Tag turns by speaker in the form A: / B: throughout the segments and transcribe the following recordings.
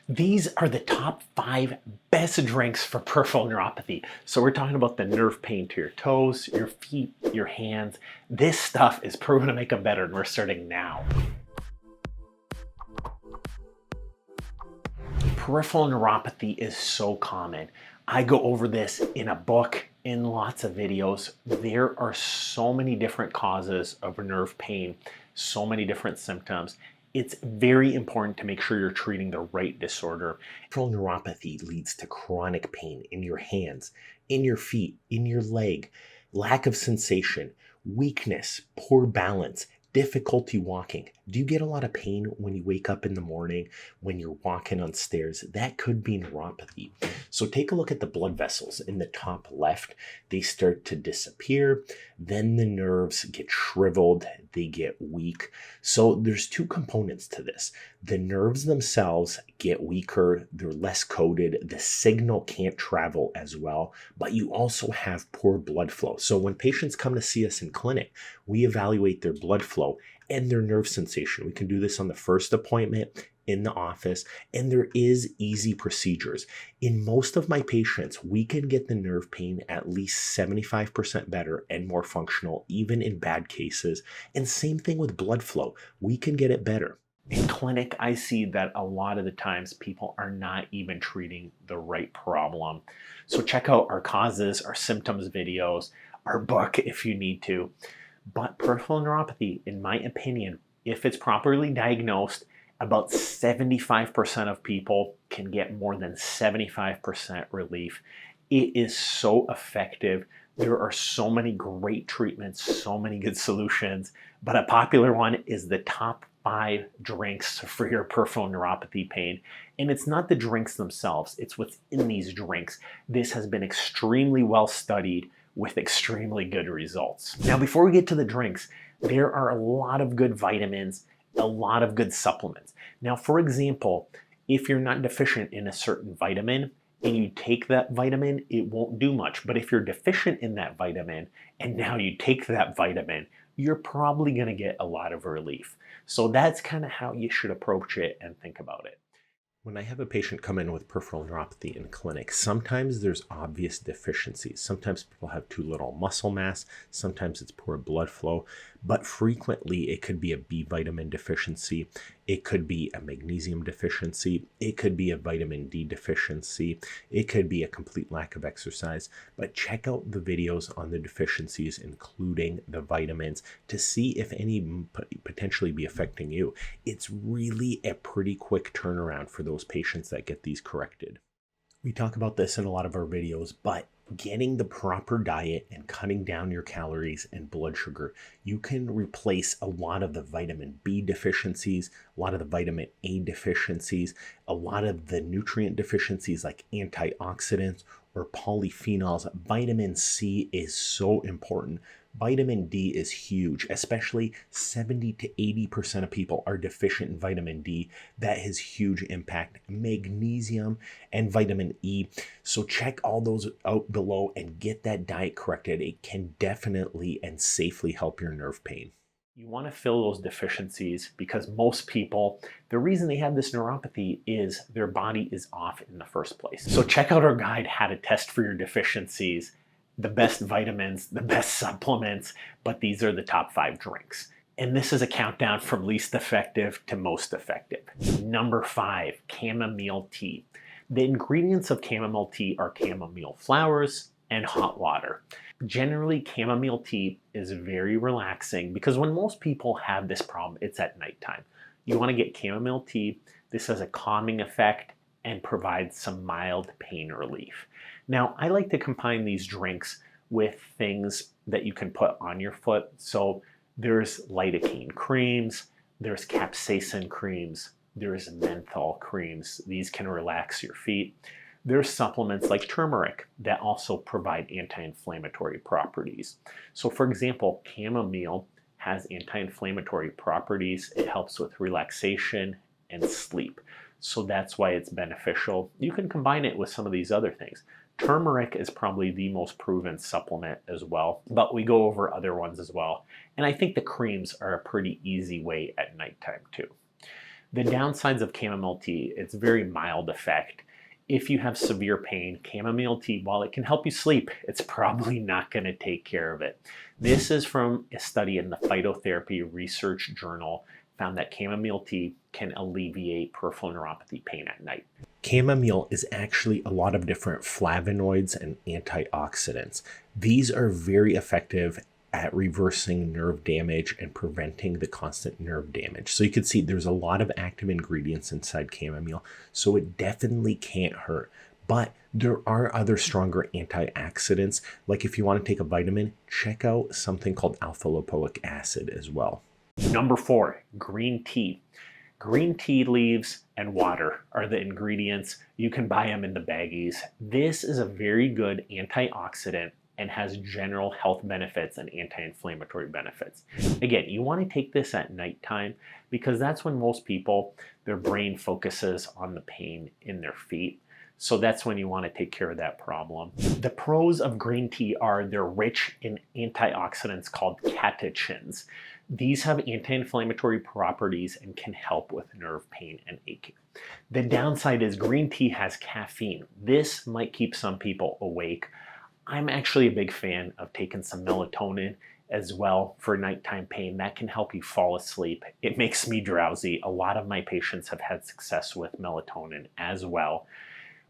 A: These are the top 5 best drinks for peripheral neuropathy. So we're talking about the nerve pain to your toes, your feet, your hands. This stuff is proven to make them better, and we're starting now. Peripheral neuropathy is so common. I go over this in a book, in lots of videos. There are so many different causes of nerve pain, so many different symptoms. It's very important to make sure you're treating the right disorder. Peripheral neuropathy leads to chronic pain in your hands, in your feet, in your leg, lack of sensation, weakness, poor balance, difficulty walking. Do you get a lot of pain when you wake up in the morning, when you're walking on stairs? That could be neuropathy. So take a look at the blood vessels in the top left. They start to disappear. Then the nerves get shriveled. They get weak. So there's two components to this. The nerves themselves get weaker. They're less coated. The signal can't travel as well, but you also have poor blood flow. So when patients come to see us in clinic, we evaluate their blood flow and their nerve sensation. We can do this on the first appointment in the office, and there is easy procedures. In most of my patients, we can get the nerve pain at least 75% better and more functional, even in bad cases. And same thing with blood flow. We can get it better. In clinic, I see that a lot of the times people are not even treating the right problem. So check out our causes, our symptoms videos, our book if you need to. But peripheral neuropathy, in my opinion, if it's properly diagnosed, about 75% of people can get more than 75% relief. It is so effective. There are so many great treatments, so many good solutions, but a popular one is the top 5 drinks for your peripheral neuropathy pain. And it's not the drinks themselves, it's what's in these drinks. This has been extremely well studied with extremely good results. Now, before we get to the drinks, there are a lot of good vitamins, a lot of good supplements. Now, for example, if you're not deficient in a certain vitamin and you take that vitamin, it won't do much. But if you're deficient in that vitamin and now you take that vitamin, you're probably going to get a lot of relief. So that's kind of how you should approach it and think about it. When I have a patient come in with peripheral neuropathy in clinic, sometimes there's obvious deficiencies. Sometimes people have too little muscle mass, sometimes it's poor blood flow, but frequently it could be a B vitamin deficiency, it could be a magnesium deficiency, it could be a vitamin D deficiency, it could be a complete lack of exercise. But check out the videos on the deficiencies, including the vitamins, to see if any potentially be affecting you. It's really a pretty quick turnaround for those patients that get these corrected. We talk about this in a lot of our videos, but getting the proper diet and cutting down your calories and blood sugar, you can replace a lot of the vitamin B deficiencies, a lot of the vitamin A deficiencies, a lot of the nutrient deficiencies like antioxidants or polyphenols. Vitamin C is so important. Vitamin D is huge, especially 70 to 80% of people are deficient in vitamin D. That has huge impact. Magnesium and vitamin E. So check all those out below and get that diet corrected. It can definitely and safely help your nerve pain. You want to fill those deficiencies because most people, the reason they have this neuropathy is their body is off in the first place. So check out our guide, How to Test for Your Deficiencies, the best vitamins, the best supplements, but these are the top 5 drinks. And this is a countdown from least effective to most effective. Number 5, chamomile tea. The ingredients of chamomile tea are chamomile flowers and hot water. Generally, chamomile tea is very relaxing because when most people have this problem, it's at nighttime. You want to get chamomile tea. This has a calming effect and provides some mild pain relief. Now, I like to combine these drinks with things that you can put on your foot. So there's lidocaine creams, there's capsaicin creams, there's menthol creams. These can relax your feet. There's supplements like turmeric that also provide anti-inflammatory properties. So for example, chamomile has anti-inflammatory properties. It helps with relaxation and sleep. So that's why it's beneficial. You can combine it with some of these other things. Turmeric is probably the most proven supplement as well, but we go over other ones as well. And I think the creams are a pretty easy way at nighttime too. The downsides of chamomile tea, it's very mild effect. If you have severe pain, chamomile tea, while it can help you sleep, it's probably not going to take care of it. This is from a study in the Phytotherapy Research Journal, found that chamomile tea can alleviate peripheral neuropathy pain at night. Chamomile is actually a lot of different flavonoids and antioxidants. These are very effective at reversing nerve damage and preventing the constant nerve damage. So you can see there's a lot of active ingredients inside chamomile, so it definitely can't hurt. But there are other stronger antioxidants, like if you want to take a vitamin, check out something called alpha lipoic acid as well. Number 4, green tea. Green tea leaves and water are the ingredients. You can buy them in the baggies. This is a very good antioxidant and has general health benefits and anti-inflammatory benefits. Again, you want to take this at nighttime because that's when most people, their brain focuses on the pain in their feet. So that's when you want to take care of that problem. The pros of green tea are they're rich in antioxidants called catechins. These have anti-inflammatory properties and can help with nerve pain and aching. The downside is green tea has caffeine. This might keep some people awake. I'm actually a big fan of taking some melatonin as well for nighttime pain. That can help you fall asleep. It makes me drowsy. A lot of my patients have had success with melatonin as well.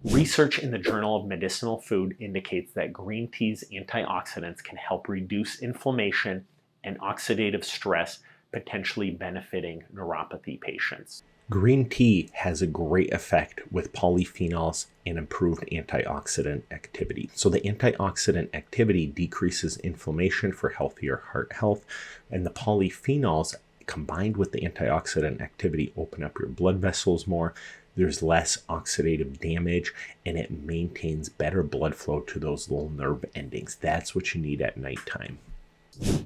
A: Research in the Journal of Medicinal Food indicates that green tea's antioxidants can help reduce inflammation and oxidative stress, potentially benefiting neuropathy patients. Green tea has a great effect with polyphenols and improved antioxidant activity. So the antioxidant activity decreases inflammation for healthier heart health, and the polyphenols combined with the antioxidant activity open up your blood vessels more. There's less oxidative damage, and it maintains better blood flow to those little nerve endings. That's what you need at nighttime.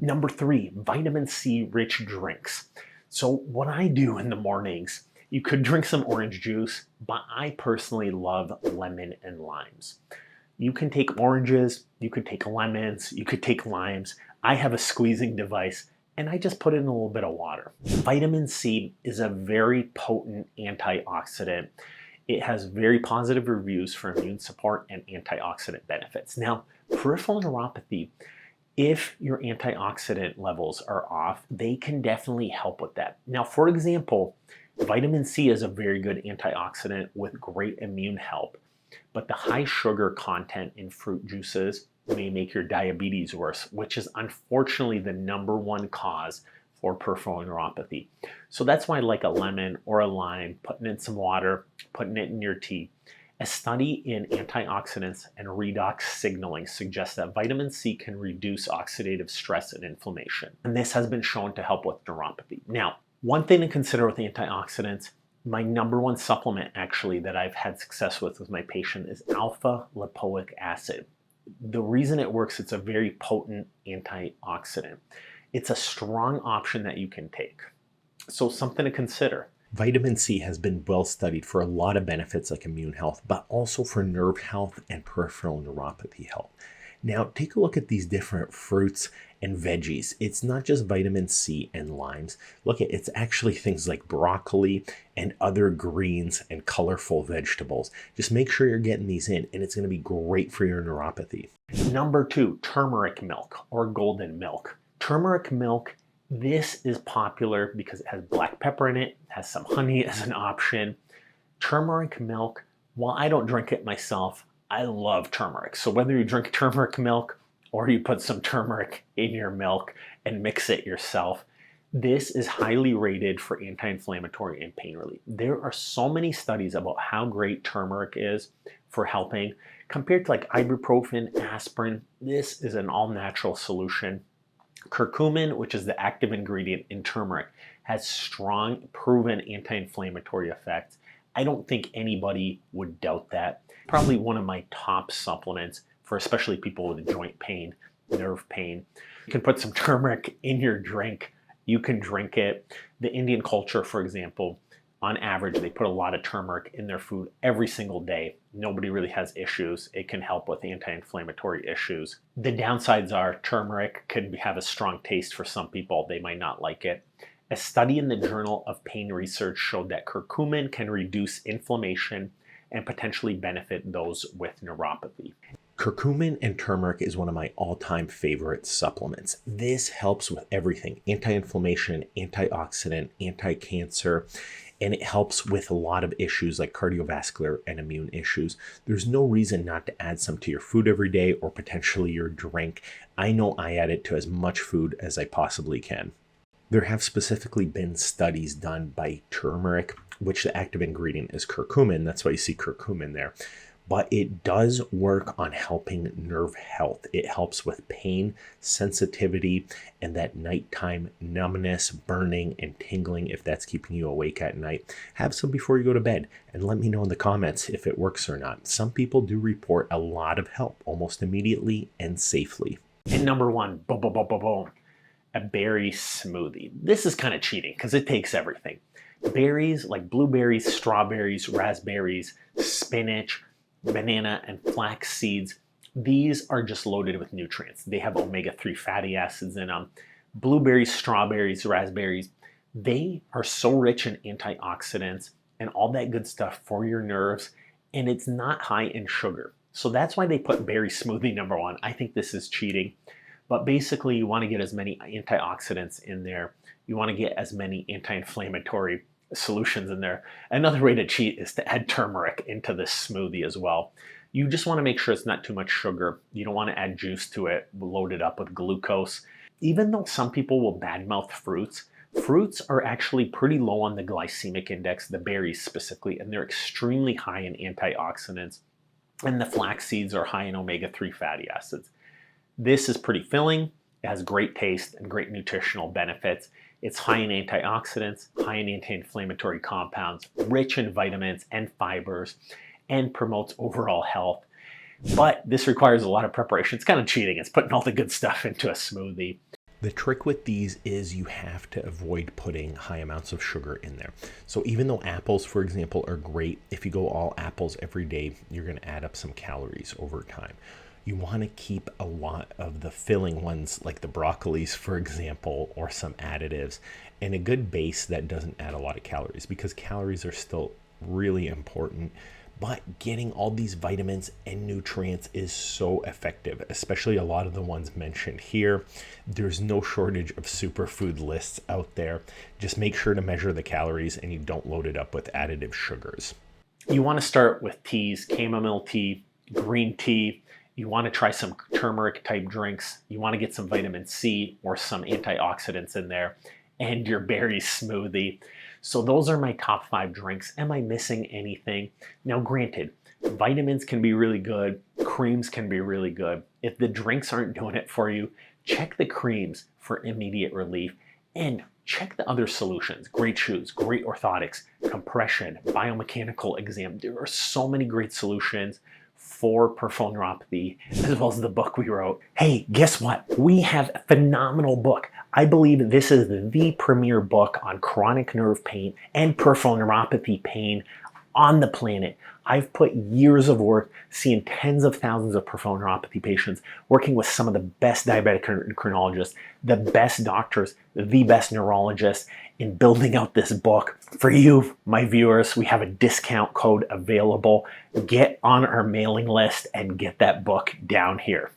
A: Number 3, vitamin C rich drinks. So what I do in the mornings, you could drink some orange juice, but I personally love lemon and limes. You can take oranges, you could take lemons, you could take limes. I have a squeezing device and I just put in a little bit of water. Vitamin C is a very potent antioxidant. It has very positive reviews for immune support and antioxidant benefits. Now, peripheral neuropathy, if your antioxidant levels are off, they can definitely help with that. Now, for example, vitamin C is a very good antioxidant with great immune help, but the high sugar content in fruit juices may make your diabetes worse, which is unfortunately the #1 cause for peripheral neuropathy. So that's why I like a lemon or a lime, putting in some water, putting it in your tea. A study in antioxidants and redox signaling suggests that vitamin C can reduce oxidative stress and inflammation, and this has been shown to help with neuropathy. Now, one thing to consider with antioxidants, my #1 supplement actually that I've had success with my patient is alpha lipoic acid. The reason it works, it's a very potent antioxidant. It's a strong option that you can take. So something to consider. Vitamin C has been well studied for a lot of benefits like immune health, but also for nerve health and peripheral neuropathy health. Now, take a look at these different fruits and veggies. It's not just vitamin C and limes. Look at it's actually things like broccoli and other greens and colorful vegetables. Just make sure you're getting these in, and it's going to be great for your neuropathy. Number 2, turmeric milk or golden milk. Turmeric milk, this is popular because it has black pepper in it, has some honey as an option. Turmeric milk, while I don't drink it myself, I love turmeric. So whether you drink turmeric milk or you put some turmeric in your milk and mix it yourself, this is highly rated for anti-inflammatory and pain relief. There are so many studies about how great turmeric is for helping. Compared to like ibuprofen, aspirin, this is an all-natural solution. Curcumin, which is the active ingredient in turmeric, has strong, proven anti-inflammatory effects. I don't think anybody would doubt that. Probably one of my top supplements for especially people with joint pain, nerve pain. You can put some turmeric in your drink. You can drink it. The Indian culture, for example, on average, they put a lot of turmeric in their food every single day. Nobody really has issues. It can help with anti-inflammatory issues. The downsides are turmeric could have a strong taste for some people. They might not like it. A study in the Journal of Pain Research showed that curcumin can reduce inflammation and potentially benefit those with neuropathy. Curcumin and turmeric is one of my all-time favorite supplements. This helps with everything: anti-inflammation, antioxidant, anti-cancer, and it helps with a lot of issues like cardiovascular and immune issues. There's no reason not to add some to your food every day or potentially your drink. I know I add it to as much food as I possibly can. There have specifically been studies done by turmeric, which the active ingredient is curcumin. That's why you see curcumin there. But it does work on helping nerve health. It helps with pain, sensitivity, and that nighttime numbness, burning, and tingling if that's keeping you awake at night. Have some before you go to bed and let me know in the comments if it works or not. Some people do report a lot of help almost immediately and safely. And number one, boom, boom, boom, boom, boom, a berry smoothie. This is kind of cheating because it takes everything. Berries like blueberries, strawberries, raspberries, spinach, banana, and flax seeds. These are just loaded with nutrients. They have omega-3 fatty acids in them. Blueberries, strawberries, raspberries, they are so rich in antioxidants and all that good stuff for your nerves, and it's not high in sugar. So that's why they put berry smoothie number one. I think this is cheating, but basically you want to get as many antioxidants in there. You want to get as many anti-inflammatory solutions in there. Another way to cheat is to add turmeric into this smoothie as well. You just want to make sure it's not too much sugar. You don't want to add juice to it loaded up with glucose. Even though some people will badmouth fruits, fruits are actually pretty low on the glycemic index, the berries specifically, and they're extremely high in antioxidants. And the flax seeds are high in omega-3 fatty acids. This is pretty filling. It has great taste and great nutritional benefits. It's high in antioxidants, high in anti-inflammatory compounds, rich in vitamins and fibers, and promotes overall health. But this requires a lot of preparation. It's kind of cheating. It's putting all the good stuff into a smoothie. The trick with these is you have to avoid putting high amounts of sugar in there. So even though apples, for example, are great, if you go all apples every day, you're going to add up some calories over time. You want to keep a lot of the filling ones like the broccolis, for example, or some additives, and a good base that doesn't add a lot of calories, because calories are still really important. But getting all these vitamins and nutrients is so effective, especially a lot of the ones mentioned here. There's no shortage of superfood lists out there. Just make sure to measure the calories and you don't load it up with additive sugars. You want to start with teas, chamomile tea, green tea. You want to try some turmeric type drinks. You want to get some vitamin C or some antioxidants in there, and your berry smoothie. So those are my top 5 drinks. Am I missing anything? Now granted, vitamins can be really good. Creams can be really good. If the drinks aren't doing it for you, check the creams for immediate relief and check the other solutions. Great shoes, great orthotics, compression, biomechanical exam. There are so many great solutions for peripheral neuropathy, as well as the book we wrote. Hey, guess what? We have a phenomenal book. I believe this is the premier book on chronic nerve pain and peripheral neuropathy pain on the planet. I've put years of work seeing tens of thousands of peripheral neuropathy patients, working with some of the best diabetic endocrinologists, the best doctors, the best neurologists, in building out this book. For you, my viewers, we have a discount code available. Get on our mailing list and get that book down here.